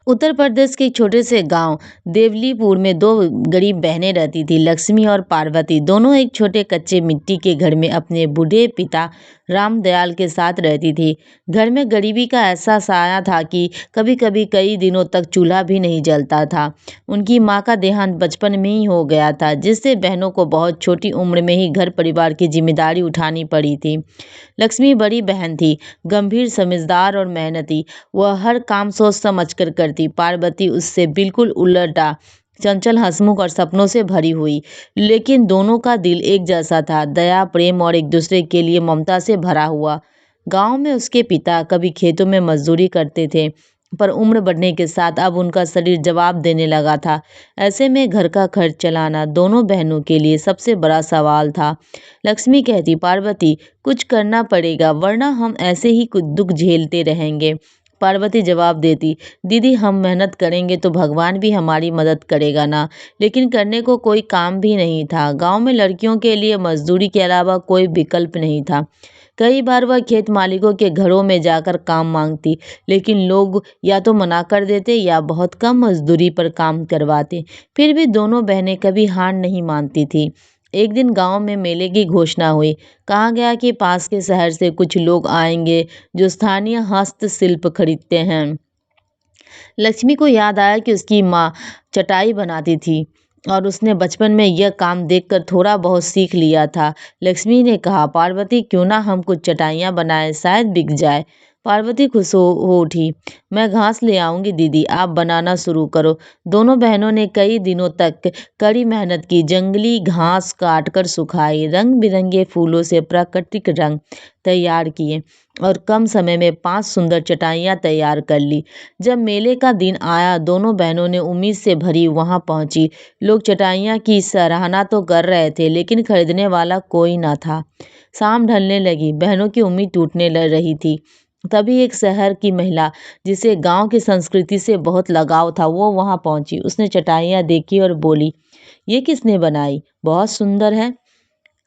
उत्तर प्रदेश के एक छोटे से गांव देवलीपुर में दो गरीब बहनें रहती थी, लक्ष्मी और पार्वती। दोनों एक छोटे कच्चे मिट्टी के घर में अपने बूढ़े पिता रामदयाल के साथ रहती थी। घर में गरीबी का ऐसा साया था कि कभी कभी कई दिनों तक चूल्हा भी नहीं जलता था। उनकी माँ का देहांत बचपन में ही हो गया था, जिससे बहनों को बहुत छोटी उम्र में ही घर परिवार की जिम्मेदारी उठानी पड़ी थी। लक्ष्मी बड़ी बहन थी, गंभीर, समझदार और मेहनती। वह हर काम सोच समझ कर करती। पार्वती उससे बिल्कुल उलटा, चंचल, हंसमुख और सपनों से भरी हुई। लेकिन दोनों का दिल एक जैसा था, दया, प्रेम और एक दूसरे के लिए ममता से भरा हुआ। गांव में उसके पिता कभी खेतों में मजदूरी करते थे, पर उम्र बढ़ने के साथ अब उनका शरीर जवाब देने लगा था। ऐसे में घर का खर्च चलाना दोनों बहनों के लिए सबसे बड़ा सवाल था। लक्ष्मी कहती, पार्वती, कुछ करना पड़ेगा, वरना हम ऐसे ही कुछ दुख झेलते रहेंगे। पार्वती जवाब देती, दीदी, हम मेहनत करेंगे तो भगवान भी हमारी मदद करेगा ना। लेकिन करने को कोई काम भी नहीं था। गांव में लड़कियों के लिए मजदूरी के अलावा कोई विकल्प नहीं था। कई बार वह खेत मालिकों के घरों में जाकर काम मांगती, लेकिन लोग या तो मना कर देते या बहुत कम मजदूरी पर काम करवाते। फिर भी दोनों बहनें कभी हार नहीं मानती थी। एक दिन गांव में मेले की घोषणा हुई। कहा गया कि पास के शहर से कुछ लोग आएंगे जो स्थानीय हस्तशिल्प खरीदते हैं। लक्ष्मी को याद आया कि उसकी माँ चटाई बनाती थी और उसने बचपन में यह काम देखकर थोड़ा बहुत सीख लिया था। लक्ष्मी ने कहा, पार्वती, क्यों ना हम कुछ चटाइयाँ बनाएं, शायद बिक जाए। पार्वती खुश हो उठी। मैं घास ले आऊंगी दीदी, आप बनाना शुरू करो। दोनों बहनों ने कई दिनों तक कड़ी मेहनत की। जंगली घास काटकर सुखाई, रंग बिरंगे फूलों से प्राकृतिक रंग तैयार किए और कम समय में 5 सुंदर चटाइयाँ तैयार कर ली। जब मेले का दिन आया, दोनों बहनों ने उम्मीद से भरी वहां पहुंची। लोग चटाइयाँ की सराहना तो कर रहे थे, लेकिन खरीदने वाला कोई ना था। शाम ढलने लगी, बहनों की उम्मीद टूटने लग रही थी। तभी एक शहर की महिला, जिसे गांव की संस्कृति से बहुत लगाव था, वो वहां पहुंची। उसने चटाइयाँ देखी और बोली, ये किसने बनाई? बहुत सुंदर है।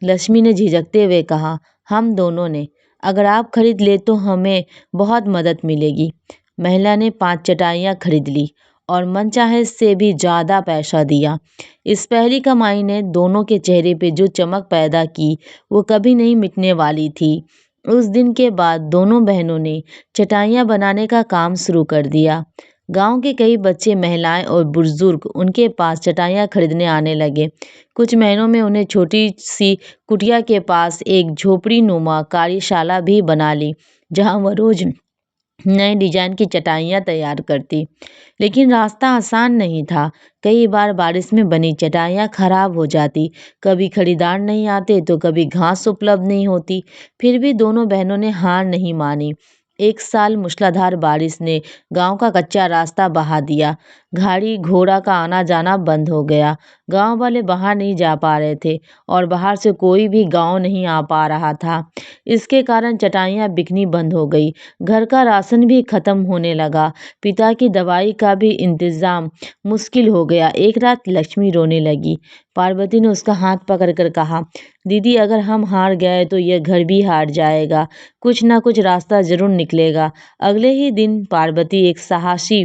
लक्ष्मी ने झिझकते हुए कहा, हम दोनों ने। अगर आप खरीद ले तो हमें बहुत मदद मिलेगी। महिला ने 5 चटाइयाँ खरीद ली और मनचाहे से भी ज़्यादा पैसा दिया। इस पहली कमाई ने दोनों के चेहरे पे जो चमक पैदा की, वो कभी नहीं मिटने वाली थी। उस दिन के बाद दोनों बहनों ने चटाइयाँ बनाने का काम शुरू कर दिया। गांव के कई बच्चे, महिलाएं और बुजुर्ग उनके पास चटाइयाँ खरीदने आने लगे। कुछ महीनों में उन्हें छोटी सी कुटिया के पास एक झोपड़ी नुमा कार्यशाला भी बना ली, जहां वह रोज नए डिजाइन की चटाइयाँ तैयार करती। लेकिन रास्ता आसान नहीं था। कई बार बारिश में बनी चटाइयाँ खराब हो जाती, कभी खरीदार नहीं आते तो कभी घास उपलब्ध नहीं होती। फिर भी दोनों बहनों ने हार नहीं मानी। एक साल मूसलाधार बारिश ने गांव का कच्चा रास्ता बहा दिया। गाड़ी घोड़ा का आना जाना बंद हो गया। गांव वाले बाहर नहीं जा पा रहे थे और बाहर से कोई भी गांव नहीं आ पा रहा था। इसके कारण चटाइयाँ बिकनी बंद हो गई। घर का राशन भी खत्म होने लगा। पिता की दवाई का भी इंतजाम मुश्किल हो गया। एक रात लक्ष्मी रोने लगी। पार्वती ने उसका हाथ पकड़कर कहा, दीदी, अगर हम हार गए तो यह घर भी हार जाएगा। कुछ ना कुछ रास्ता जरूर निकलेगा। अगले ही दिन पार्वती एक साहसी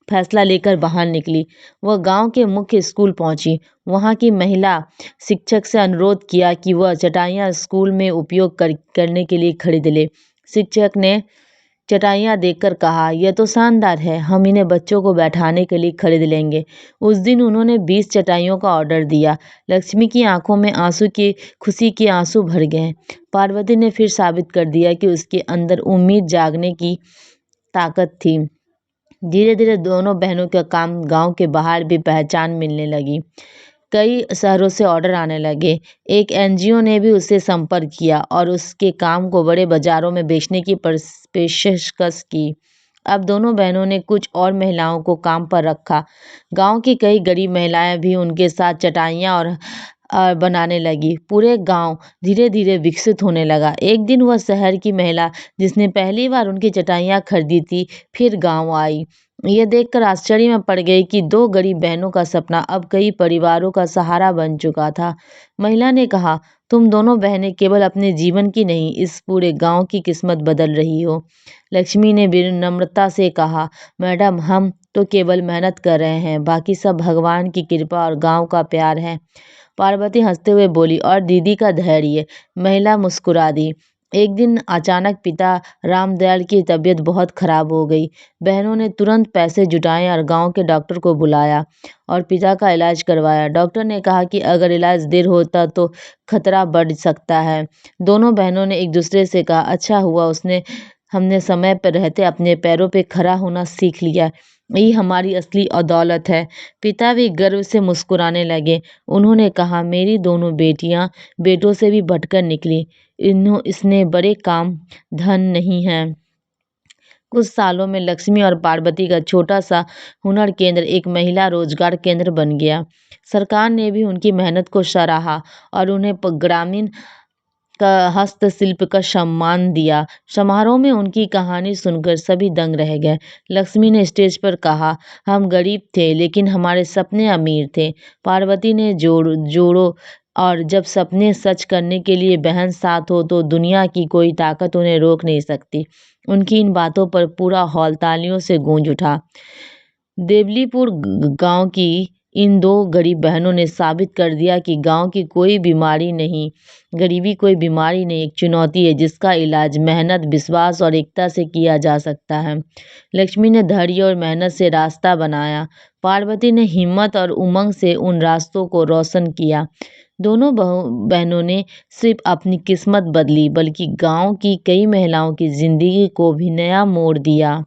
फैसला लेकर बाहर निकली। वह गांव के मुख्य स्कूल पहुंची। वहां की महिला शिक्षक से अनुरोध किया कि वह चटाइयाँ स्कूल में उपयोग करने के लिए खरीद ले। शिक्षक ने चटाइयाँ देखकर कहा, यह तो शानदार है, हम इन्हें बच्चों को बैठाने के लिए खरीद लेंगे। उस दिन उन्होंने 20 चटाइयों का ऑर्डर दिया। लक्ष्मी की आंखों में आंसू की खुशी के आंसू भर गए। पार्वती ने फिर साबित कर दिया कि उसके अंदर उम्मीद जागने की ताकत थी। धीरे धीरे दोनों बहनों का काम गांव के बाहर भी पहचान मिलने लगी। कई शहरों से ऑर्डर आने लगे। एक एनजीओ ने भी उससे संपर्क किया और उसके काम को बड़े बाजारों में बेचने की पेशकश की। अब दोनों बहनों ने कुछ और महिलाओं को काम पर रखा। गांव की कई गरीब महिलाएं भी उनके साथ चटाइयाँ और बनाने लगी। पूरे गांव धीरे धीरे विकसित होने लगा। एक दिन वह शहर की महिला, जिसने पहली बार उनकी चटाइयाँ खरीदी थी, फिर गांव आई। यह देखकर आश्चर्य में पड़ गई कि दो गरीब बहनों का सपना अब कई परिवारों का सहारा बन चुका था। महिला ने कहा, तुम दोनों बहनें केवल अपने जीवन की नहीं, इस पूरे गांव की किस्मत बदल रही हो। लक्ष्मी ने विनम्रता से कहा, मैडम, हम तो केवल मेहनत कर रहे हैं, बाकी सब भगवान की कृपा और गांव का प्यार है। पार्वती हंसते हुए बोली, और दीदी का धैर्य। महिला मुस्कुरा दी। एक दिन अचानक पिता रामदयाल की तबीयत बहुत खराब हो गई। बहनों ने तुरंत पैसे जुटाए और गांव के डॉक्टर को बुलाया और पिता का इलाज करवाया। डॉक्टर ने कहा कि अगर इलाज देर होता तो खतरा बढ़ सकता है। दोनों बहनों ने एक दूसरे से कहा, अच्छा हुआ उसने हमने समय पर रहते अपने पैरों पे खड़ा होना सीख लिया। यही हमारी असली दौलत है। पिता भी गर्व से मुस्कुराने लगे। उन्होंने कहा, मेरी दोनों बेटियां बेटों से भी बढ़कर निकली। इसने बड़े काम धन नहीं है। कुछ सालों में लक्ष्मी और पार्वती का छोटा सा हुनर केंद्र एक महिला रोजगार केंद्र बन गया। सरकार ने भी उनकी मेहनत को सराहा और उन्हें ग्रामीण का हस्तशिल्प का सम्मान दिया। समारोह में उनकी कहानी सुनकर सभी दंग रह गए। लक्ष्मी ने स्टेज पर कहा, हम गरीब थे लेकिन हमारे सपने अमीर थे। पार्वती ने जोड़ो और जब सपने सच करने के लिए बहन साथ हो तो दुनिया की कोई ताकत उन्हें रोक नहीं सकती। उनकी इन बातों पर पूरा हॉल तालियों से गूंज उठा। देवलीपुर गांव की इन दो गरीब बहनों ने साबित कर दिया कि गांव की कोई बीमारी नहीं, गरीबी कोई बीमारी नहीं, एक चुनौती है जिसका इलाज मेहनत, विश्वास और एकता से किया जा सकता है। लक्ष्मी ने धैर्य और मेहनत से रास्ता बनाया। पार्वती ने हिम्मत और उमंग से उन रास्तों को रोशन किया। दोनों बहनों ने सिर्फ अपनी किस्मत बदली बल्कि गांव की कई महिलाओं की जिंदगी को भी नया मोड़ दिया।